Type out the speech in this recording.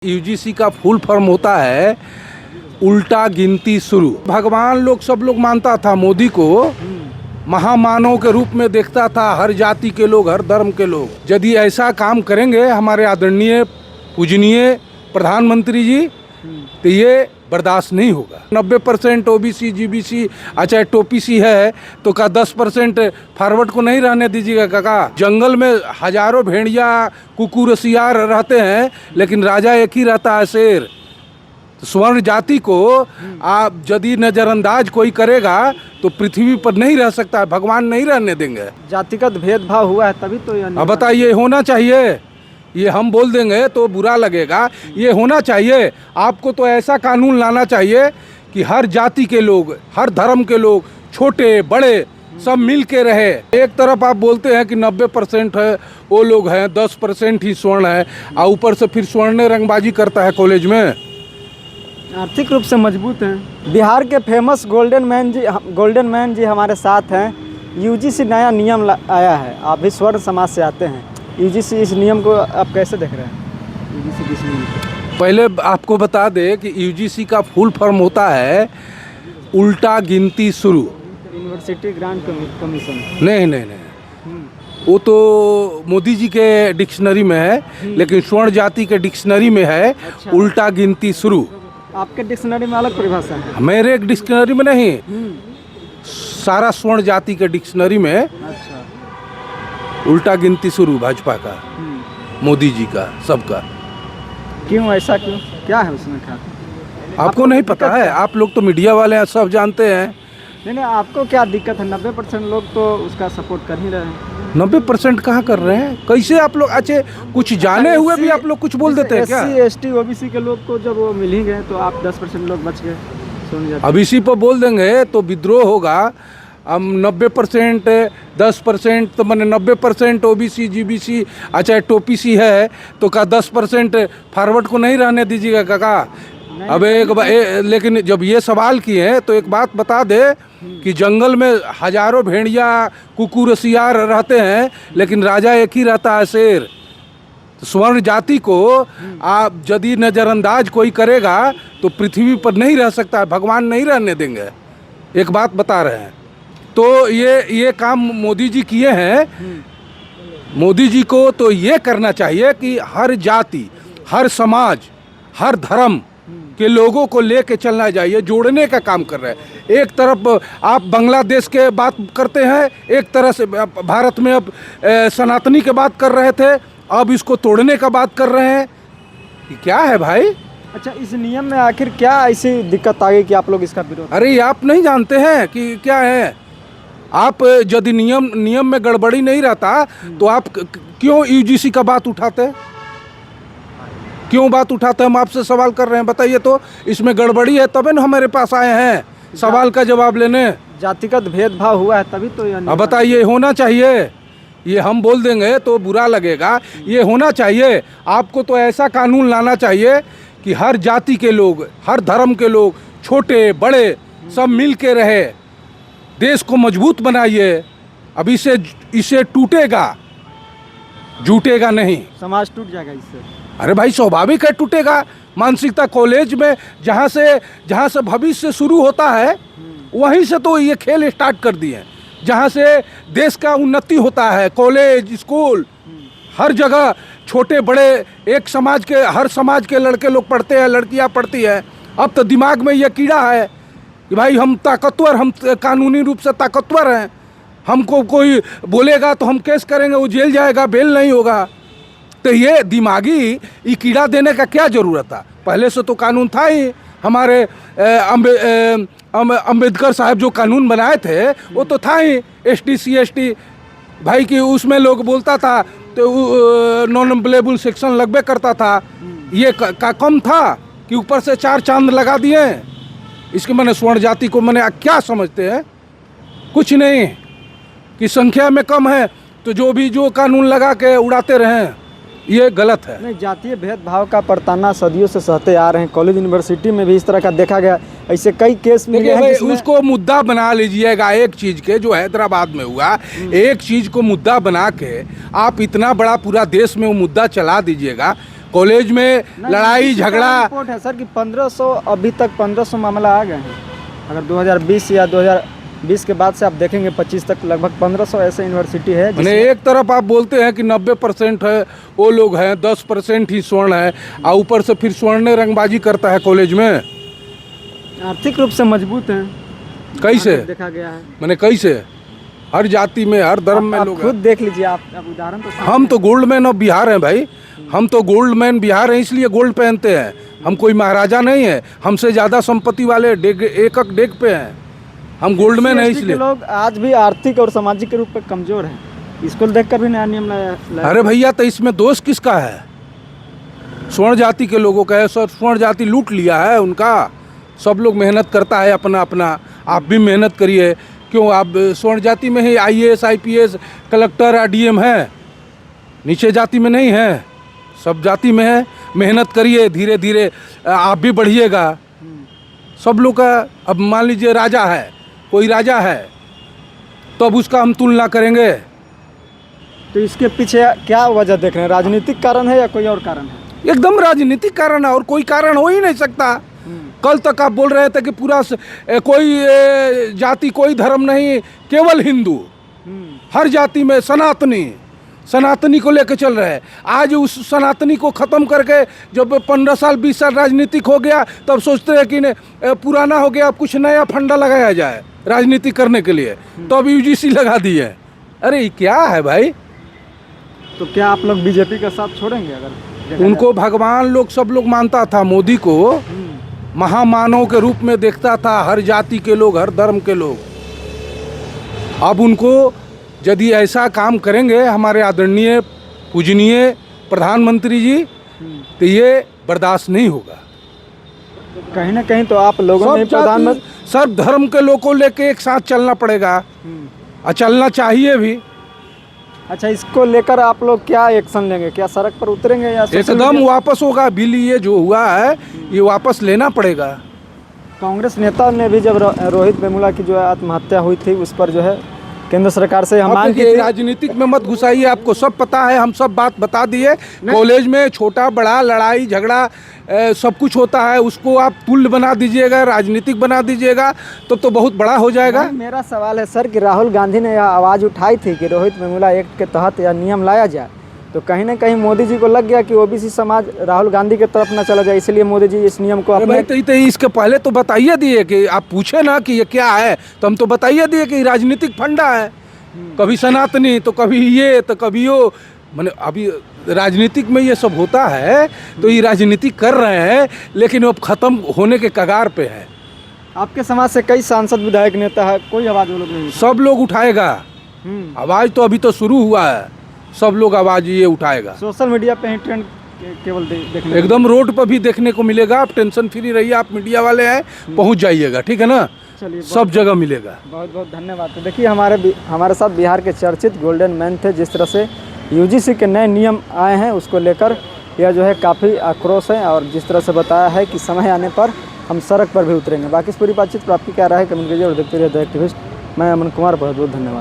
UGC का full form होता है उल्टा गिनती शुरू। भगवान लोग सब लोग मानता था, मोदी को महामानव के रूप में देखता था, हर जाति के लोग, हर धर्म के लोग। यदि ऐसा काम करेंगे हमारे आदरणीय पूजनीय प्रधानमंत्री जी, तो ये बर्दाश्त नहीं होगा। 90% ओबीसी जीबीसी अच्छा टोपीसी है तो का 10% फॉरवर्ड को नहीं रहने दीजिएगा काका। जंगल में हजारों भेड़िया कुकुर सियार रहते हैं, लेकिन राजा एक ही रहता है, शेर। तो स्वर्ण जाति को आप यदि नजरअंदाज कोई करेगा तो पृथ्वी पर नहीं रह सकता, भगवान नहीं रहने देंगे। जातिगत भेदभाव हुआ है तभी तो अब बताइए, होना चाहिए? ये हम बोल देंगे तो बुरा लगेगा, ये होना चाहिए। आपको तो ऐसा कानून लाना चाहिए कि हर जाति के लोग, हर धर्म के लोग, छोटे बड़े सब मिल के रहे। एक तरफ आप बोलते हैं कि 90% है वो लोग हैं, 10% ही स्वर्ण है, और ऊपर से फिर स्वर्ण रंगबाजी करता है कॉलेज में। आर्थिक रूप से मजबूत हैं। बिहार के फेमस गोल्डन मैन जी हमारे साथ हैं। यूजीसी नया नियम आया है, आप भी स्वर्ण समाज से आते हैं। यूजीसी इस नियम को आप कैसे देख रहे हैं? यूजीसी किस नियम को? पहले आपको बता दें कि यूजीसी का फुल फॉर्म होता है उल्टा गिनती शुरू। University grant commission. नहीं, वो तो मोदी जी के डिक्शनरी में है, लेकिन स्वर्ण जाति के डिक्शनरी में है उल्टा गिनती शुरू। आपके डिक्शनरी में अलग परिभाषा है? मेरे एक डिक्शनरी में नहीं, सारा स्वर्ण जाति के डिक्शनरी में अच्छा। उल्टा गिनती शुरू भाजपा का, मोदी जी का, सबका। क्यों ऐसा क्यों? क्या है उसमें क्या? आपको नहीं पता है? आप लोग तो मीडिया वाले हैं, सब जानते हैं। नहीं, आपको क्या दिक्कत है? 90% लोग तो उसका सपोर्ट कर ही रहे हैं। 90% कहाँ कर रहे हैं? कैसे आप लोग अच्छे कुछ जाने हुए भी आप लोग कुछ बोल देते हैं क्या? SC ST OBC के लोग को जब वो मिल ही गए तो आप 10% लोग बच गए। अब इसी पर बोल देंगे तो विद्रोह होगा। हम 90% 10% तो मैंने 90% ओबीसी जीबीसी अच्छा टोपीसी है तो का 10% फॉरवर्ड को नहीं रहने दीजिएगा काका। अब लेकिन जब ये सवाल किए हैं तो एक बात बता दे कि जंगल में हजारों भेड़िया कुकुर सियार रहते हैं, लेकिन राजा एक ही रहता है, शेर। तो स्वर्ण जाति को आप यदि नजरअंदाज कोई करेगा तो पृथ्वी पर नहीं रह सकता, भगवान नहीं रहने देंगे। एक बात बता रहे हैं। तो ये काम मोदी जी किए हैं। मोदी जी को तो ये करना चाहिए कि हर जाति, हर समाज, हर धर्म के लोगों को लेके चलना चाहिए, जोड़ने का काम कर रहे हैं। एक तरफ आप बांग्लादेश के बात करते हैं, एक तरह से भारत में अब सनातनी के बात कर रहे थे, अब इसको तोड़ने का बात कर रहे हैं। ये क्या है भाई? अच्छा, इस नियम में आखिर क्या ऐसी दिक्कत आ गई कि आप लोग इसका विरोध? अरे आप नहीं जानते हैं कि क्या है? आप यदि नियम में गड़बड़ी नहीं रहता तो आप क्यों यूजीसी का बात उठाते हैं? क्यों बात उठाते हैं? हम आपसे सवाल कर रहे हैं, बताइए तो। इसमें गड़बड़ी है तभी ना हमारे पास आए हैं सवाल का जवाब लेने। जातिगत भेदभाव हुआ है तभी तो। अब बताइए, होना चाहिए? ये हम बोल देंगे तो बुरा लगेगा, ये होना चाहिए। आपको तो ऐसा कानून लाना चाहिए कि हर जाति के लोग, हर धर्म के लोग, छोटे बड़े सब मिल के रहे, देश को मजबूत बनाइए। अब इसे टूटेगा, जुटेगा नहीं, समाज टूट जाएगा इससे। अरे भाई स्वाभाविक है टूटेगा। मानसिकता कॉलेज में जहाँ से भविष्य शुरू होता है वहीं से तो ये खेल स्टार्ट कर दिए। जहाँ से देश का उन्नति होता है, कॉलेज स्कूल हर जगह, छोटे बड़े एक समाज के, हर समाज के लड़के लोग पढ़ते हैं, लड़कियाँ पढ़ती है। अब तो दिमाग में ये कीड़ा है कि भाई हम ताकतवर, हम कानूनी रूप से ताकतवर हैं, हमको कोई बोलेगा तो हम केस करेंगे, वो जेल जाएगा, बेल नहीं होगा। तो ये दिमागी ये कीड़ा देने का क्या ज़रूरत था? पहले से तो कानून था ही। हमारे अम्बेडकर साहब जो कानून बनाए थे वो तो था ही, ST CST भाई की, उसमें लोग बोलता था तो नॉन एम्प्लॉयबल सेक्शन लगबे करता था। ये का कम था कि ऊपर से 4 चांद लगा दिए। इसके मैंने स्वर्ण जाति को मैंने क्या समझते हैं? कुछ नहीं, कि संख्या में कम है तो जो कानून लगा के उड़ाते रहें, ये गलत है। नहीं, जातीय भेदभाव का परताना सदियों से सहते आ रहे हैं। कॉलेज यूनिवर्सिटी में भी इस तरह का देखा गया। ऐसे कई केस मिले हैं जिसमें उसको मुद्दा बना लीजिएगा। एक चीज़ के जो हैदराबाद में हुआ, एक चीज़ को मुद्दा बना के आप इतना बड़ा पूरा देश में वो मुद्दा चला दीजिएगा। कॉलेज में लड़ाई झगड़ा। रिपोर्ट है सर कि 1500 अभी तक 1500 मामला आ गए हैं। अगर 2020 या 2020 के बाद से आप देखेंगे 25 तक लगभग 1500 ऐसे यूनिवर्सिटी है। मैंने एक तरफ आप बोलते हैं कि 90% है वो लोग हैं, 10% ही स्वर्ण है, और ऊपर से फिर स्वर्ण रंगबाजी करता है कॉलेज में। आर्थिक रूप से मजबूत हैं, कैसे देखा गया है। मैंने कैसे हर जाति में हर धर्म में आप लोग खुद हैं। देख लीजिए, आप उदाहरण तो हम तो गोल्ड मैन ऑफ बिहार हैं भाई, हम तो गोल्ड मैन बिहार हैं, इसलिए गोल्ड पहनते हैं। हम कोई महाराजा नहीं है, हमसे ज़्यादा संपत्ति वाले एक डेग पे हैं, हम गोल्ड मैन है SC के इसलिए। लोग आज भी आर्थिक और सामाजिक रूप में कमजोर हैं, इसको देखकर भी नया नियम लाया। अरे भैया तो इसमें दोष किसका है? स्वर्ण जाति के लोगों का है। स्वर्ण जाति लूट लिया है उनका। सब लोग मेहनत करता है अपना अपना, आप भी मेहनत करिए। क्यों आप स्वर्ण जाति में ही IAS IPS कलेक्टर ADM है, नीचे जाति में नहीं है, सब जाति में है। मेहनत करिए, धीरे धीरे आप भी बढ़िएगा। सब लोग का अब मान लीजिए राजा है, कोई राजा है तो अब उसका हम तुलना करेंगे। तो इसके पीछे क्या वजह देख रहे हैं? राजनीतिक कारण है या कोई और कारण है? एकदम राजनीतिक कारण है, और कोई कारण हो ही नहीं सकता। कल तक आप बोल रहे थे कि पूरा कोई जाति कोई धर्म नहीं, केवल हिंदू, हर जाति में सनातनी को लेकर चल रहे हैं। आज उस सनातनी को ख़त्म करके जब 15 साल 20 साल राजनीतिक हो गया, तब सोचते हैं कि पुराना हो गया, अब कुछ नया फंडा लगाया जाए राजनीति करने के लिए, तो अब UGC लगा दिए। अरे क्या है भाई? तो क्या आप लोग बीजेपी का साथ छोड़ेंगे? अगर उनको भगवान लोग सब लोग मानता था, मोदी को महामानव के रूप में देखता था, हर जाति के लोग, हर धर्म के लोग। अब उनको यदि ऐसा काम करेंगे हमारे आदरणीय पूजनीय प्रधानमंत्री जी, तो ये बर्दाश्त नहीं होगा। कहीं ना कहीं तो आप लोगों ने प्रधानमंत्री सब धर्म के लोग को लेके एक साथ चलना पड़ेगा, और चलना चाहिए भी। अच्छा, इसको लेकर आप लोग क्या एक्शन लेंगे? क्या सड़क पर उतरेंगे या एकदम वापस होगा बिल? ये जो हुआ है ये वापस लेना पड़ेगा। कांग्रेस नेता ने भी जब रोहित वेमुला की जो है आत्महत्या हुई थी, उस पर जो है केंद्र सरकार से हम मांग की थी। राजनीतिक में मत घुसाइए, आपको सब पता है, हम सब बात बता दिए। कॉलेज में छोटा बड़ा लड़ाई झगड़ा सब कुछ होता है, उसको आप तुल्य बना दीजिएगा, राजनीतिक बना दीजिएगा, तो बहुत बड़ा हो जाएगा। मेरा सवाल है सर कि राहुल गांधी ने यह आवाज़ उठाई थी कि रोहित वेमुला एक्ट के तहत यह नियम लाया जाए, तो कहीं ना कहीं मोदी जी को लग गया कि OBC समाज राहुल गांधी की तरफ न चला जाए, इसलिए मोदी जी इस नियम को अपने। तो इसके पहले तो बताइए दिए कि आप पूछे ना कि ये क्या है, तो हम तो बताइए दिए कि राजनीतिक फंडा है। कभी सनातनी तो कभी ये तो कभी वो, मैंने अभी राजनीतिक में ये सब होता है, तो ये राजनीति कर रहे हैं, लेकिन अब ख़त्म होने के कगार पे है। आपके समाज से कई सांसद विधायक नेता है, कोई आवाज़ वो लोग नहीं? सब लोग उठाएगा आवाज़, तो अभी तो शुरू हुआ है, सब लोग आवाज़ ये उठाएगा। सोशल मीडिया पे ही ट्रेंड केवल देखने एकदम रोड पर भी देखने को मिलेगा। आप टेंशन फ्री रहिए, आप मीडिया वाले हैं, पहुंच जाइएगा, ठीक है ना? चलिए, सब जगह मिलेगा। बहुत बहुत धन्यवाद। तो देखिए हमारे साथ बिहार के चर्चित गोल्डन मैन थे। जिस तरह से UGC के नए नियम आए हैं उसको लेकर यह जो है काफ़ी आक्रोश है, और जिस तरह से बताया है कि समय आने पर हम सड़क पर भी उतरेंगे। बाकी इस पूरी बातचीत पर आपकी क्या राय है कमेंट कीजिए, और देखते रहिए द एक्टिविस्ट। मैं अमन कुमार, बहुत बहुत धन्यवाद।